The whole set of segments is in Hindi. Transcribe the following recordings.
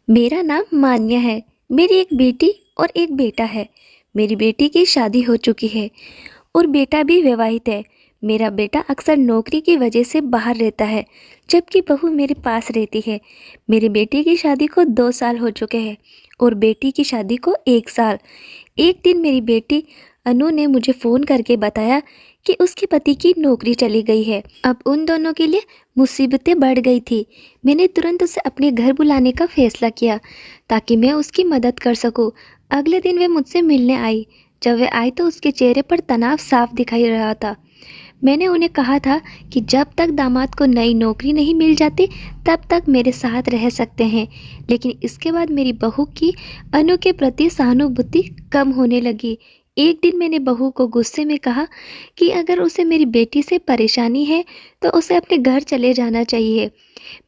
मेरा नाम मान्या है। मेरी एक बेटी और एक बेटा है। मेरी बेटी की शादी हो चुकी है और बेटा भी विवाहित है। मेरा बेटा अक्सर नौकरी की वजह से बाहर रहता है, जबकि बहू मेरे पास रहती है। मेरी बेटी की शादी को 2 साल हो चुके हैं और बेटी की शादी को 1 साल। एक दिन मेरी बेटी अनु ने मुझे फ़ोन करके बताया कि उसके पति की नौकरी चली गई है। अब उन दोनों के लिए मुसीबतें बढ़ गई थी। मैंने तुरंत उसे अपने घर बुलाने का फैसला किया ताकि मैं उसकी मदद कर सकूं। अगले दिन वे मुझसे मिलने आई। जब वे आई तो उसके चेहरे पर तनाव साफ दिखाई रहा था। मैंने उन्हें कहा था कि जब तक दामाद को नई नौकरी नहीं मिल जाती तब तक मेरे साथ रह सकते हैं, लेकिन इसके बाद मेरी बहू की अनु के प्रति सहानुभूति कम होने लगी। एक दिन मैंने बहू को गुस्से में कहा कि अगर उसे मेरी बेटी से परेशानी है तो उसे अपने घर चले जाना चाहिए।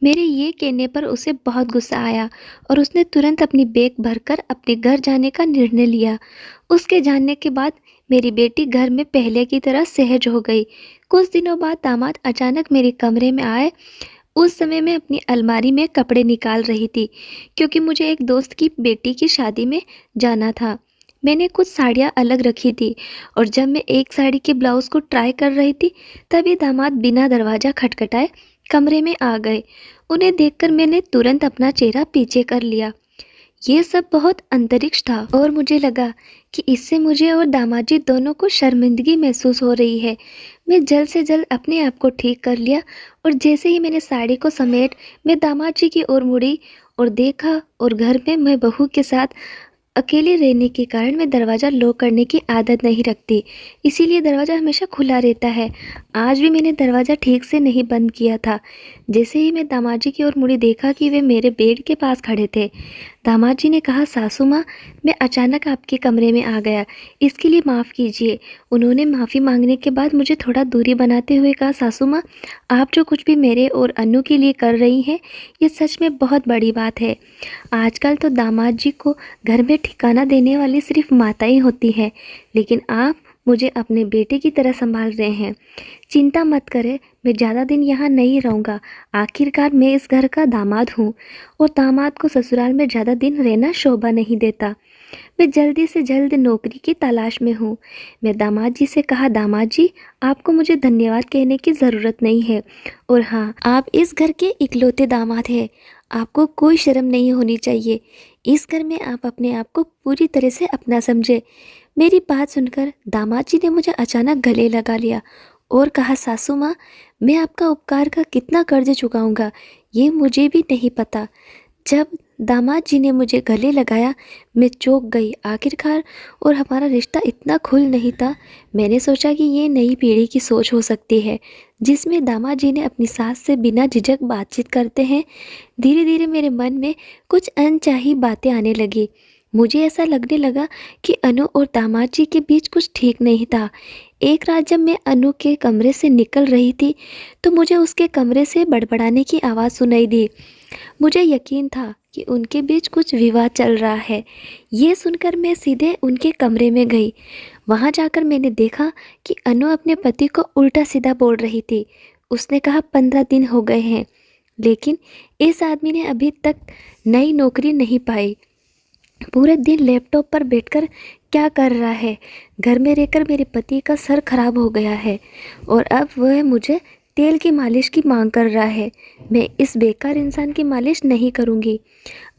मेरे ये कहने पर उसे बहुत गुस्सा आया और उसने तुरंत अपनी बैग भरकर अपने घर जाने का निर्णय लिया। उसके जाने के बाद मेरी बेटी घर में पहले की तरह सहज हो गई। कुछ दिनों बाद दामाद अचानक मेरे कमरे में आए। उस समय मैं अपनी अलमारी में कपड़े निकाल रही थी क्योंकि मुझे एक दोस्त की बेटी की शादी में जाना था। मैंने कुछ साड़ियाँ अलग रखी थी और जब मैं एक साड़ी के ब्लाउज़ को ट्राई कर रही थी तभी दामाद बिना दरवाज़ा खटखटाए कमरे में आ गए। उन्हें देखकर मैंने तुरंत अपना चेहरा पीछे कर लिया। ये सब बहुत अंतरिक्ष था और मुझे लगा कि इससे मुझे और दामाद जी दोनों को शर्मिंदगी महसूस हो रही है। मैं जल्द से जल्द अपने आप को ठीक कर लिया और जैसे ही मैंने साड़ी को समेट मैं दामाद जी की ओर मुड़ी और देखा और घर में मैं बहू के साथ अकेले रहने के कारण मैं दरवाज़ा लॉक करने की आदत नहीं रखती, इसीलिए दरवाज़ा हमेशा खुला रहता है। आज भी मैंने दरवाज़ा ठीक से नहीं बंद किया था। जैसे ही मैं दामाद जी की ओर मुड़ी देखा कि वे मेरे बेड के पास खड़े थे। दामाद जी ने कहा, सासू माँ, मैं अचानक आपके कमरे में आ गया, इसके लिए माफ़ कीजिए। उन्होंने माफ़ी मांगने के बाद मुझे थोड़ा दूरी बनाते हुए कहा, सासू माँ, आप जो कुछ भी मेरे और अनु के लिए कर रही हैं ये सच में बहुत बड़ी बात है। आजकल तो दामाद जी को घर में ठिकाना देने वाली सिर्फ माताएं होती हैं, लेकिन आप मुझे अपने बेटे की तरह संभाल रहे हैं। चिंता मत करें, मैं ज़्यादा दिन यहाँ नहीं रहूँगा। आखिरकार मैं इस घर का दामाद हूँ और दामाद को ससुराल में ज़्यादा दिन रहना शोभा नहीं देता। मैं जल्दी से जल्द नौकरी की तलाश में हूँ। मैं दामाद जी से कहा, दामाद जी, आपको मुझे धन्यवाद कहने की ज़रूरत नहीं है। और हाँ, आप इस घर के इकलौते दामाद हैं। आपको कोई शर्म नहीं होनी चाहिए। इस घर में आप अपने आप को पूरी तरह से अपना समझे। मेरी बात सुनकर दामाद जी ने मुझे अचानक गले लगा लिया और कहा, सासू माँ, मैं आपका उपकार का कितना कर्ज चुकाऊंगा ये मुझे भी नहीं पता। जब दामाद जी ने मुझे गले लगाया मैं चौंक गई। आखिरकार और हमारा रिश्ता इतना खुल नहीं था। मैंने सोचा कि ये नई पीढ़ी की सोच हो सकती है जिसमें दामाद जी ने अपनी सास से बिना झिझक बातचीत करते हैं। धीरे धीरे मेरे मन में कुछ अनचाही बातें आने लगी। मुझे ऐसा लगने लगा कि अनु और दामाद जी के बीच कुछ ठीक नहीं था। एक रात जब मैं अनु के कमरे से निकल रही थी तो मुझे उसके कमरे से बड़बड़ाने की आवाज़ सुनाई दी। मुझे यकीन था कि उनके बीच कुछ विवाद चल रहा है। ये सुनकर मैं सीधे उनके कमरे में गई। वहाँ जाकर मैंने देखा कि अनु अपने पति को उल्टा सीधा बोल रही थी। उसने कहा, 15 दिन हो गए हैं, लेकिन इस आदमी ने अभी तक नई नौकरी नहीं पाई। पूरे दिन लैपटॉप पर बैठकर क्या कर रहा है। घर में रहकर मेरे पति का सर खराब हो गया है और अब वह मुझे तेल की मालिश की मांग कर रहा है। मैं इस बेकार इंसान की मालिश नहीं करूँगी।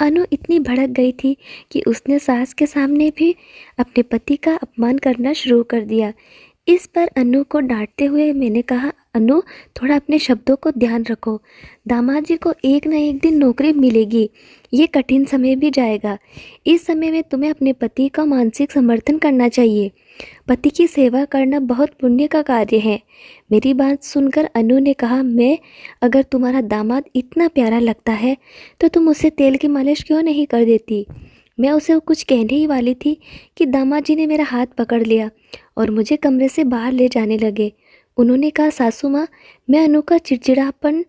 अनु इतनी भड़क गई थी कि उसने सास के सामने भी अपने पति का अपमान करना शुरू कर दिया। इस पर अनु को डांटते हुए मैंने कहा, अनु, थोड़ा अपने शब्दों को ध्यान रखो। दामाद जी को एक न एक दिन नौकरी मिलेगी। ये कठिन समय भी जाएगा। इस समय में तुम्हें अपने पति का मानसिक समर्थन करना चाहिए। पति की सेवा करना बहुत पुण्य का कार्य है। मेरी बात सुनकर अनु ने कहा, मैं अगर तुम्हारा दामाद इतना प्यारा लगता है तो तुम उसे तेल की मालिश क्यों नहीं कर देती। मैं उसे कुछ कहने ही वाली थी कि दामाद जी ने मेरा हाथ पकड़ लिया और मुझे कमरे से बाहर ले जाने लगे। उन्होंने कहा, सासू माँ, मैं अनु का चिड़चिड़ापन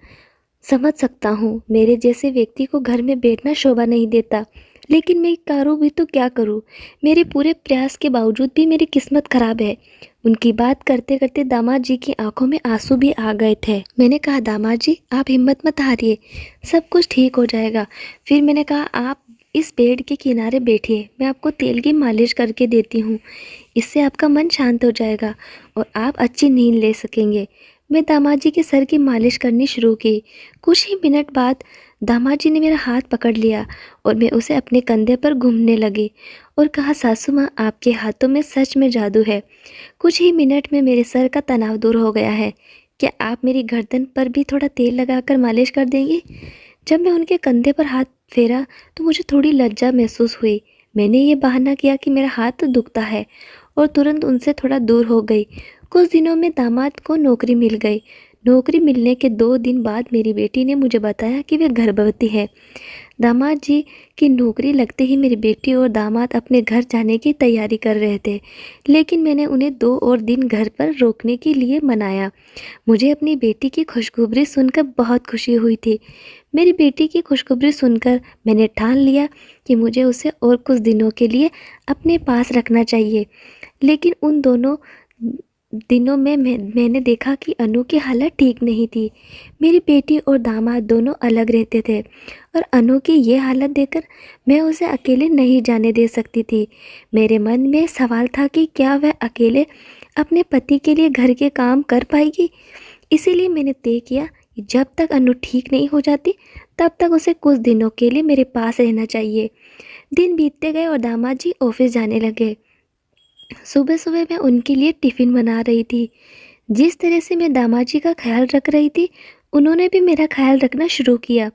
समझ सकता हूँ। मेरे जैसे व्यक्ति को घर में बैठना शोभा नहीं देता, लेकिन मैं करूँ भी तो क्या करूँ? मेरे पूरे प्रयास के बावजूद भी मेरी किस्मत ख़राब है। उनकी बात करते करते दामाद जी की आंखों में आंसू भी आ गए थे। मैंने कहा, दामाद जी आप हिम्मत मत हारिए, सब कुछ ठीक हो जाएगा। फिर मैंने कहा, आप इस पेड़ के किनारे बैठिए, मैं आपको तेल की मालिश करके देती हूँ, इससे आपका मन शांत हो जाएगा और आप अच्छी नींद ले सकेंगे। मैं दामाद जी के सर की मालिश करनी शुरू की। कुछ ही मिनट बाद दामाद जी ने मेरा हाथ पकड़ लिया और मैं उसे अपने कंधे पर घूमने लगी और कहा, सासू माँ आपके हाथों में सच में जादू है। कुछ ही मिनट में मेरे सर का तनाव दूर हो गया है। क्या आप मेरी गर्दन पर भी थोड़ा तेल लगाकर मालिश कर देंगी? जब मैं उनके कंधे पर हाथ फेरा तो मुझे थोड़ी लज्जा महसूस हुई। मैंने ये बहाना किया कि मेरा हाथ दुखता है और तुरंत उनसे थोड़ा दूर हो गई। कुछ दिनों में दामाद को नौकरी मिल गई। नौकरी मिलने के 2 दिन बाद मेरी बेटी ने मुझे बताया कि वे गर्भवती है। दामाद जी की नौकरी लगते ही मेरी बेटी और दामाद अपने घर जाने की तैयारी कर रहे थे, लेकिन मैंने उन्हें 2 और दिन घर पर रोकने के लिए मनाया। मुझे अपनी बेटी की खुशखबरी सुनकर बहुत खुशी हुई थी। मेरी बेटी की खुशखबरी सुनकर मैंने ठान लिया कि मुझे उसे और कुछ दिनों के लिए अपने पास रखना चाहिए। लेकिन उन दोनों दिनों में मैंने देखा कि अनु की हालत ठीक नहीं थी। मेरी बेटी और दामाद दोनों अलग रहते थे और अनु की ये हालत देखकर मैं उसे अकेले नहीं जाने दे सकती थी। मेरे मन में सवाल था कि क्या वह अकेले अपने पति के लिए घर के काम कर पाएगी। इसीलिए मैंने तय किया कि जब तक अनु ठीक नहीं हो जाती तब तक उसे कुछ दिनों के लिए मेरे पास रहना चाहिए। दिन बीतते गए और दामाद जी ऑफिस जाने लगे। सुबह सुबह मैं उनके लिए टिफ़िन बना रही थी। जिस तरह से मैं दामाद जी का ख्याल रख रही थी, उन्होंने भी मेरा ख्याल रखना शुरू किया।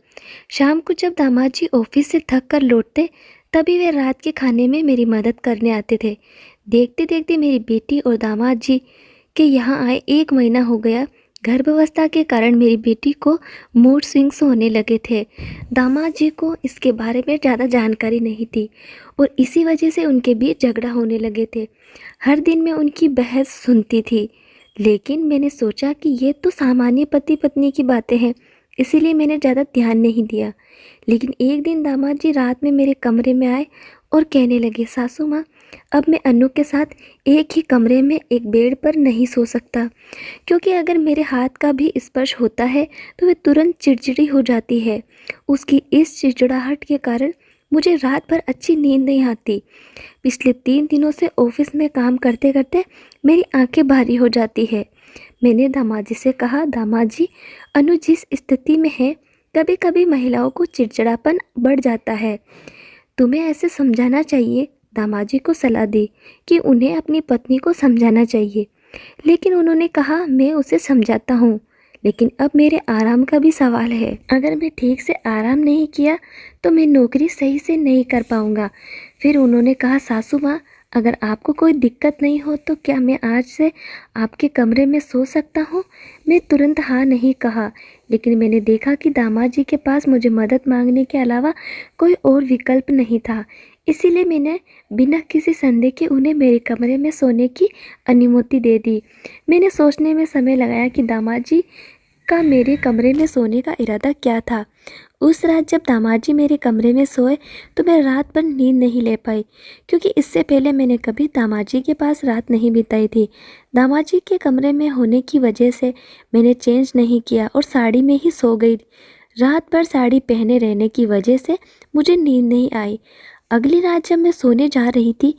शाम को जब दामाद जी ऑफिस से थक कर लौटते, तभी वे रात के खाने में मेरी मदद करने आते थे। देखते देखते मेरी बेटी और दामाद जी के यहाँ आए 1 महीना हो गया। गर्भावस्था के कारण मेरी बेटी को मूड स्विंग्स होने लगे थे। दामाद जी को इसके बारे में ज़्यादा जानकारी नहीं थी और इसी वजह से उनके बीच झगड़ा होने लगे थे। हर दिन मैं उनकी बहस सुनती थी, लेकिन मैंने सोचा कि ये तो सामान्य पति पत्नी की बातें हैं, इसीलिए मैंने ज़्यादा ध्यान नहीं दिया। लेकिन एक दिन दामाद जी रात में मेरे कमरे में आए और कहने लगे, सासू माँ अब मैं अनु के साथ एक ही कमरे में एक बेड पर नहीं सो सकता, क्योंकि अगर मेरे हाथ का भी स्पर्श होता है तो वह तुरंत चिड़चिड़ी हो जाती है। उसकी इस चिड़चिड़ाहट के कारण मुझे रात भर अच्छी नींद नहीं आती। पिछले 3 दिनों से ऑफिस में काम करते करते मेरी आंखें भारी हो जाती है। मैंने दामाद जी से कहा, दामाद जी अनु जिस स्थिति में है, कभी कभी महिलाओं को चिड़चिड़ापन बढ़ जाता है, तुम्हें ऐसे समझाना चाहिए। दामाद जी को सलाह दी कि उन्हें अपनी पत्नी को समझाना चाहिए, लेकिन उन्होंने कहा मैं उसे समझाता हूँ, लेकिन अब मेरे आराम का भी सवाल है। अगर मैं ठीक से आराम नहीं किया तो मैं नौकरी सही से नहीं कर पाऊँगा। फिर उन्होंने कहा, सासू माँ अगर आपको कोई दिक्कत नहीं हो तो क्या मैं आज से आपके कमरे में सो सकता हूँ? मैं तुरंत हाँ नहीं कहा, लेकिन मैंने देखा कि दामाद जी के पास मुझे मदद मांगने के अलावा कोई और विकल्प नहीं था। इसीलिए मैंने बिना किसी संदेह के उन्हें मेरे कमरे में सोने की अनुमति दे दी। मैंने सोचने में समय लगाया कि दामाद जी का मेरे कमरे में सोने का इरादा क्या था। उस रात जब दामाद जी मेरे कमरे में सोए तो मैं रात भर नींद नहीं ले पाई, क्योंकि इससे पहले मैंने कभी दामाद जी के पास रात नहीं बिताई थी। दामाद जी के कमरे में होने की वजह से मैंने चेंज नहीं किया और साड़ी में ही सो गई। रात भर साड़ी पहने रहने की वजह से मुझे नींद नहीं आई। अगली रात जब मैं सोने जा रही थी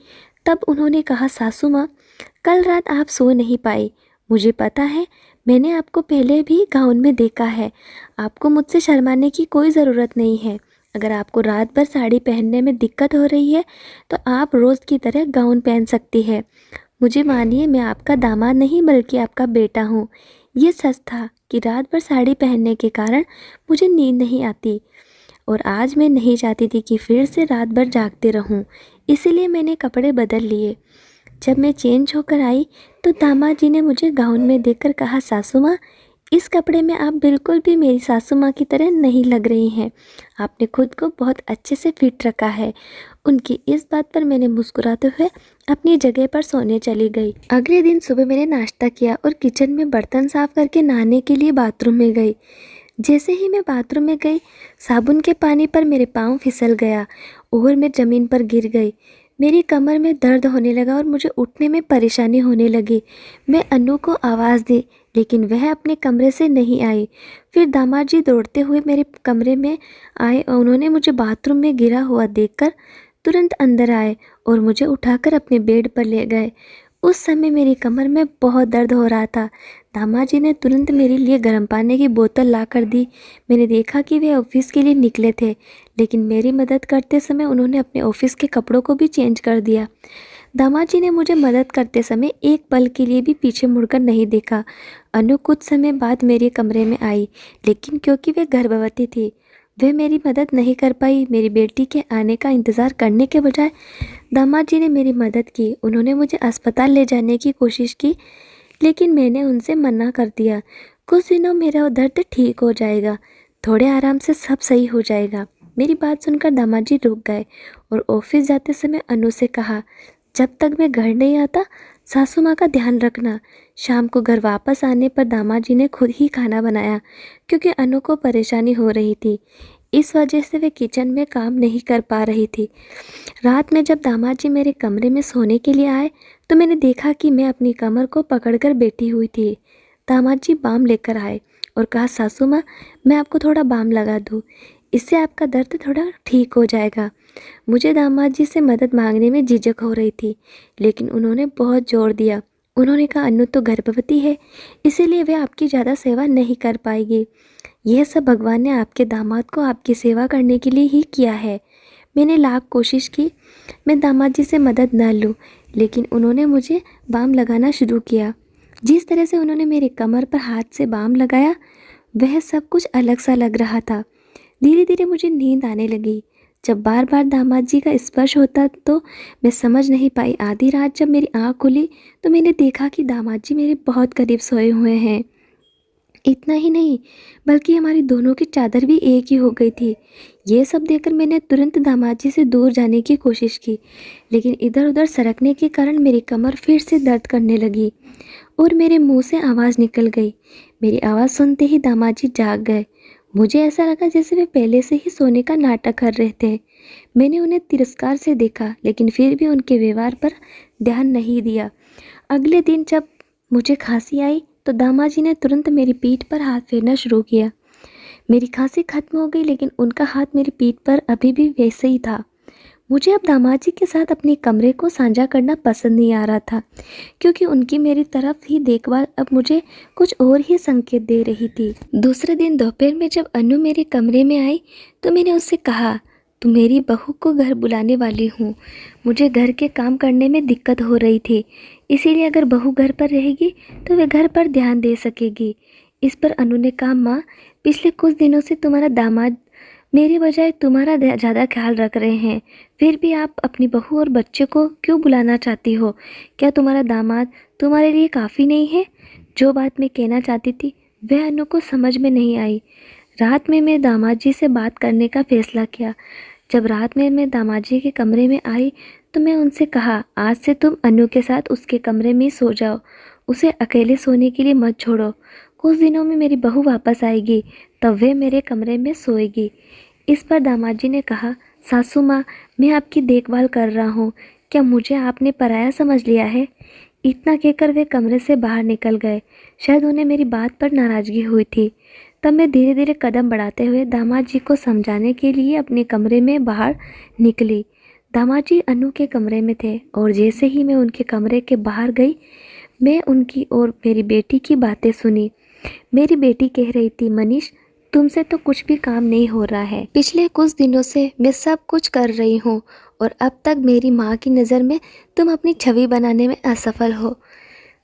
तब उन्होंने कहा, सासू माँ कल रात आप सो नहीं पाई। मुझे पता है, मैंने आपको पहले भी गाउन में देखा है। आपको मुझसे शर्माने की कोई ज़रूरत नहीं है। अगर आपको रात भर साड़ी पहनने में दिक्कत हो रही है तो आप रोज़ की तरह गाउन पहन सकती है। मुझे मानिए, मैं आपका दामाद नहीं बल्कि आपका बेटा हूँ। ये सच था कि रात भर साड़ी पहनने के कारण मुझे नींद नहीं आती और आज मैं नहीं चाहती थी कि फिर से रात भर जागते रहूं। इसीलिए मैंने कपड़े बदल लिए। जब मैं चेंज होकर आई तो दामाद जी ने मुझे गाउन में देखकर कहा, सासू माँ इस कपड़े में आप बिल्कुल भी मेरी सासू माँ की तरह नहीं लग रही हैं। आपने खुद को बहुत अच्छे से फिट रखा है। उनकी इस बात पर मैंने मुस्कुराते हुए अपनी जगह पर सोने चली गई। अगले दिन सुबह मैंने नाश्ता किया और किचन में बर्तन साफ करके नहाने के लिए बाथरूम में गई। जैसे ही मैं बाथरूम में गई, साबुन के पानी पर मेरे पाँव फिसल गया और मैं ज़मीन पर गिर गई। मेरी कमर में दर्द होने लगा और मुझे उठने में परेशानी होने लगी। मैं अनु को आवाज़ दी, लेकिन वह अपने कमरे से नहीं आई। फिर दामाद जी दौड़ते हुए मेरे कमरे में आए और उन्होंने मुझे बाथरूम में गिरा हुआ देखकर तुरंत अंदर आए और मुझे उठाकर अपने बेड पर ले गए। उस समय मेरी कमर में बहुत दर्द हो रहा था। दामाद जी ने तुरंत मेरे लिए गर्म पानी की बोतल ला कर दी। मैंने देखा कि वे ऑफिस के लिए निकले थे, लेकिन मेरी मदद करते समय उन्होंने अपने ऑफिस के कपड़ों को भी चेंज कर दिया। दामाद जी ने मुझे मदद करते समय एक पल के लिए भी पीछे मुड़कर नहीं देखा। अनु कुछ समय बाद मेरे कमरे में आई, लेकिन क्योंकि वे गर्भवती थी, वह मेरी मदद नहीं कर पाई। मेरी बेटी के आने का इंतज़ार करने के बजाय दामाद जी ने मेरी मदद की। उन्होंने मुझे अस्पताल ले जाने की कोशिश की, लेकिन मैंने उनसे मना कर दिया। कुछ दिनों मेरा दर्द ठीक हो जाएगा, थोड़े आराम से सब सही हो जाएगा। मेरी बात सुनकर दामाद जी रुक गए और ऑफिस जाते समय अनु से कहा, जब तक मैं घर नहीं आता सासू माँ का ध्यान रखना। शाम को घर वापस आने पर दामाद जी ने खुद ही खाना बनाया, क्योंकि अनु को परेशानी हो रही थी। इस वजह से वे किचन में काम नहीं कर पा रही थी। रात में जब दामाद जी मेरे कमरे में सोने के लिए आए तो मैंने देखा कि मैं अपनी कमर को पकड़कर बैठी हुई थी। दामाद जी बाम लेकर आए और कहा, सासू माँ, मैं आपको थोड़ा बाम लगा दूँ, इससे आपका दर्द थोड़ा ठीक हो जाएगा। मुझे दामाद जी से मदद मांगने में झिझक हो रही थी, लेकिन उन्होंने बहुत जोर दिया। उन्होंने कहा, अनु तो गर्भवती है, इसीलिए वह आपकी ज़्यादा सेवा नहीं कर पाएगी। यह सब भगवान ने आपके दामाद को आपकी सेवा करने के लिए ही किया है। मैंने लाख कोशिश की मैं दामाद जी से मदद न लूं, लेकिन उन्होंने मुझे बाम लगाना शुरू किया। जिस तरह से उन्होंने मेरे कमर पर हाथ से बाम लगाया, वह सब कुछ अलग सा लग रहा था। धीरे धीरे मुझे नींद आने लगी। जब बार बार दामाद जी का स्पर्श होता तो मैं समझ नहीं पाई। आधी रात जब मेरी आँख खुली तो मैंने देखा कि दामाद जी मेरे बहुत करीब सोए हुए हैं। इतना ही नहीं, बल्कि हमारी दोनों की चादर भी एक ही हो गई थी। ये सब देखकर मैंने तुरंत दामाद जी से दूर जाने की कोशिश की, लेकिन इधर उधर सरकने के कारण मेरी कमर फिर से दर्द करने लगी और मेरे मुंह से आवाज़ निकल गई। मेरी आवाज़ सुनते ही दामाद जी जाग गए। मुझे ऐसा लगा जैसे वे पहले से ही सोने का नाटक कर रहे थे। मैंने उन्हें तिरस्कार से देखा, लेकिन फिर भी उनके व्यवहार पर ध्यान नहीं दिया। अगले दिन जब मुझे खांसी आई तो दामाद जी ने तुरंत मेरी पीठ पर हाथ फेरना शुरू किया। मेरी खांसी खत्म हो गई, लेकिन उनका हाथ मेरी पीठ पर अभी भी वैसे ही था। मुझे अब दामाद जी के साथ अपने कमरे को साझा करना पसंद नहीं आ रहा था, क्योंकि उनकी मेरी तरफ ही देखभाल अब मुझे कुछ और ही संकेत दे रही थी। दूसरे दिन दोपहर में जब अनु मेरे कमरे में आई तो मैंने उससे कहा, तो मेरी बहू को घर बुलाने वाली हूँ। मुझे घर के काम करने में दिक्कत हो रही थी, इसीलिए अगर बहू घर पर रहेगी तो वह घर पर ध्यान दे सकेगी। इस पर अनु ने कहा, माँ, पिछले कुछ दिनों से तुम्हारा दामाद मेरे बजाय तुम्हारा ज़्यादा ख्याल रख रहे हैं, फिर भी आप अपनी बहू और बच्चे को क्यों बुलाना चाहती हो? क्या तुम्हारा दामाद तुम्हारे लिए काफ़ी नहीं है? जो बात मैं कहना चाहती थी वह अनु को समझ में नहीं आई। रात में मैं दामाद जी से बात करने का फैसला किया। जब रात में मैं दामाद जी के कमरे में आई तो मैं उनसे कहा, आज से तुम अनु के साथ उसके कमरे में सो जाओ, उसे अकेले सोने के लिए मत छोड़ो। कुछ दिनों में मेरी बहू वापस आएगी, तब वह मेरे कमरे में सोएगी। इस पर दामाद जी ने कहा, सासू माँ, मैं आपकी देखभाल कर रहा हूँ, क्या मुझे आपने पराया समझ लिया है? इतना कहकर वे कमरे से बाहर निकल गए। शायद उन्हें मेरी बात पर नाराज़गी हुई थी। तब मैं धीरे धीरे कदम बढ़ाते हुए दामाद जी को समझाने के लिए अपने कमरे में बाहर निकली। दामाद जी अनु के कमरे में थे और जैसे ही मैं उनके कमरे के बाहर गई, मैं उनकी और मेरी बेटी की बातें सुनी। मेरी बेटी कह रही थी, मनीष, तुमसे तो कुछ भी काम नहीं हो रहा है। पिछले कुछ दिनों से मैं सब कुछ कर रही हूँ और अब तक मेरी माँ की नज़र में तुम अपनी छवि बनाने में असफल हो।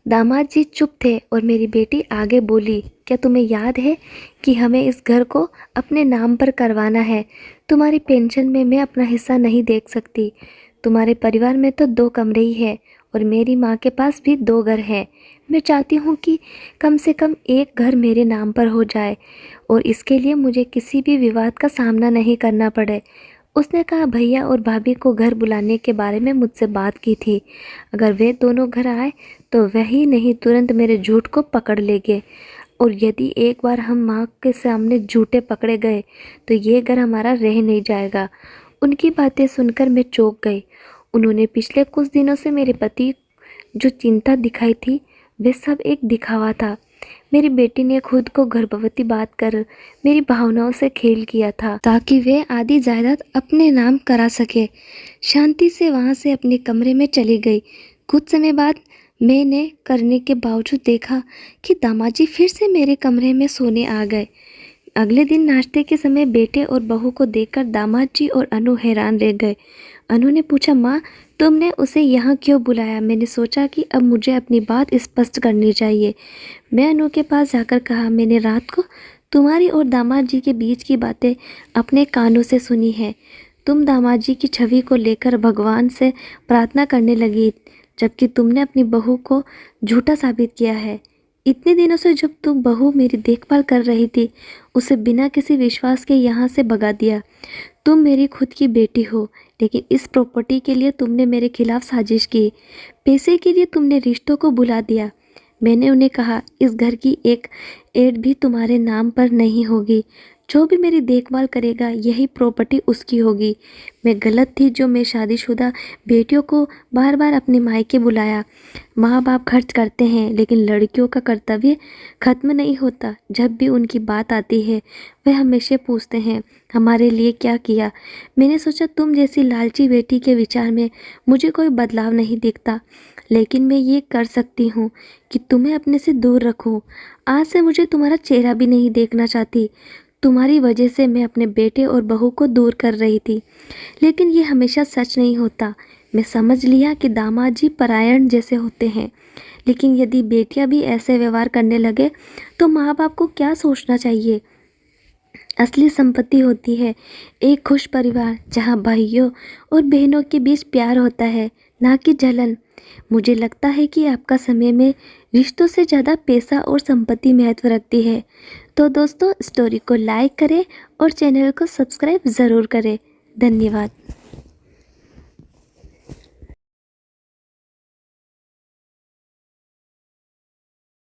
दामाद जी चुप थे और मेरी बेटी आगे बोली, क्या तुम्हें याद है कि हमें इस घर को अपने नाम पर करवाना है? तुम्हारी पेंशन में मैं अपना हिस्सा नहीं देख सकती। तुम्हारे परिवार में तो 2 कमरे ही हैं और मेरी माँ के पास भी 2 घर हैं। मैं चाहती हूँ कि कम से कम एक घर मेरे नाम पर हो जाए और इसके लिए मुझे किसी भी विवाद का सामना नहीं करना पड़े। उसने कहा, भैया और भाभी को घर बुलाने के बारे में मुझसे बात की थी। अगर वे दोनों घर आए तो वही नहीं तुरंत मेरे झूठ को पकड़ लेंगे। और यदि एक बार हम माँ के सामने झूठे पकड़े गए तो ये घर हमारा रह नहीं जाएगा। उनकी बातें सुनकर मैं चौंक गई। उन्होंने पिछले कुछ दिनों से मेरे पति जो चिंता दिखाई थी वे सब एक दिखावा था। मेरी बेटी ने खुद को गर्भवती बात कर मेरी भावनाओं से खेल किया था ताकि वे आधी जायदाद अपने नाम करा सके। शांति से वहाँ से अपने कमरे में चली गई। कुछ समय बाद मैंने करने के बावजूद देखा कि दामाजी फिर से मेरे कमरे में सोने आ गए। अगले दिन नाश्ते के समय बेटे और बहू को देखकर दामाद जी और अनु हैरान रह गए। अनु ने पूछा, माँ तुमने उसे यहाँ क्यों बुलाया? मैंने सोचा कि अब मुझे अपनी बात स्पष्ट करनी चाहिए। मैं अनु के पास जाकर कहा, मैंने रात को तुम्हारी और दामाद जी के बीच की बातें अपने कानों से सुनी है। तुम दामाद जी की छवि को लेकर भगवान से प्रार्थना करने लगी, जबकि तुमने अपनी बहू को झूठा साबित किया है। इतने दिनों से जब तुम बहू मेरी देखभाल कर रही थी, उसे बिना किसी विश्वास के यहाँ से भगा दिया। तुम मेरी खुद की बेटी हो, लेकिन इस प्रॉपर्टी के लिए तुमने मेरे खिलाफ साजिश की। पैसे के लिए तुमने रिश्तों को भुला दिया। मैंने उन्हें कहा, इस घर की एक एड भी तुम्हारे नाम पर नहीं होगी। जो भी मेरी देखभाल करेगा यही प्रॉपर्टी उसकी होगी। मैं गलत थी जो मैं शादीशुदा बेटियों को बार बार अपने मायके बुलाया। माँ बाप खर्च करते हैं, लेकिन लड़कियों का कर्तव्य ख़त्म नहीं होता। जब भी उनकी बात आती है वह हमेशा पूछते हैं, हमारे लिए क्या किया? मैंने सोचा तुम जैसी लालची बेटी के विचार में मुझे कोई बदलाव नहीं दिखता, लेकिन मैं ये कर सकती हूँ कि तुम्हें अपने से दूर रखूँ। आज से मुझे तुम्हारा चेहरा भी नहीं देखना चाहती। तुम्हारी वजह से मैं अपने बेटे और बहू को दूर कर रही थी, लेकिन ये हमेशा सच नहीं होता। मैं समझ लिया कि दामाद जी परायण जैसे होते हैं, लेकिन यदि बेटियां भी ऐसे व्यवहार करने लगे तो माँ बाप को क्या सोचना चाहिए? असली संपत्ति होती है एक खुश परिवार, जहाँ भाइयों और बहनों के बीच प्यार होता है, ना कि जलन। मुझे लगता है कि आपका समय में रिश्तों से ज़्यादा पैसा और संपत्ति महत्व रखती है। तो दोस्तों, स्टोरी को लाइक करें और चैनल को सब्सक्राइब ज़रूर करें। धन्यवाद।